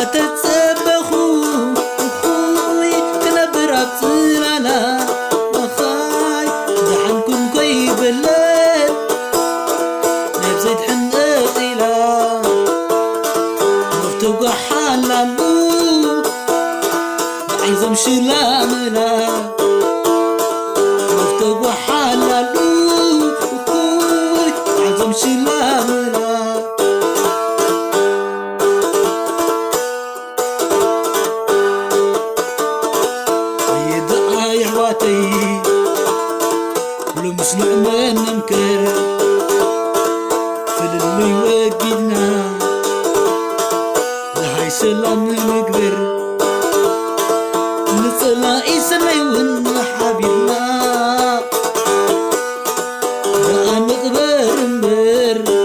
تتصبخوا خوي كنبر بصلالا أخاي زحنكم كوي بلال نبزيد حنق إلا مفتوق حلالو عايزم شلامنا مفتوق حلالو عايزم شلامنا مسلوع من نمكر فللي وقدنا لهاي سلام نقبر نطلع إسلي ونحبيبنا لا نقبر نبر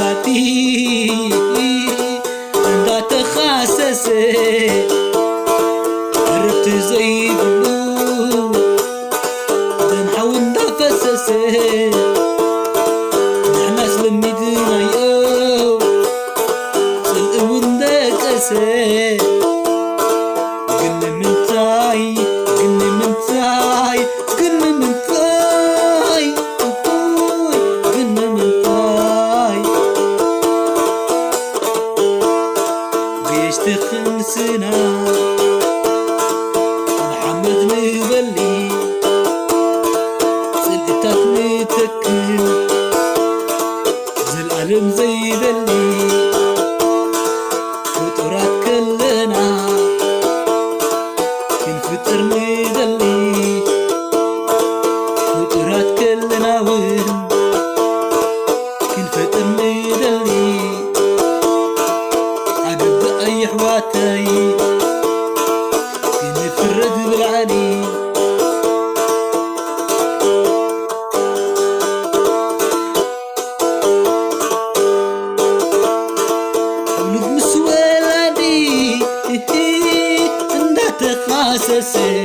مسولاتي عندها تخاسسي عرفت زي بلو دنحاول نفسسي نحنا سلميدنا يو سلقون داكسي قلنا من تاي قلنا من تاي قلنا من تاي قلنا من تاي خمسنا محمد نبلي سلقتك نتكل زي العالم زي دلي فطرات كلنا كنفطر ندلي فطرات كلنا وهم كنفطر ندلي أي حواتي كنفرد بالعلي ولد مسولاني عندها تخاسسي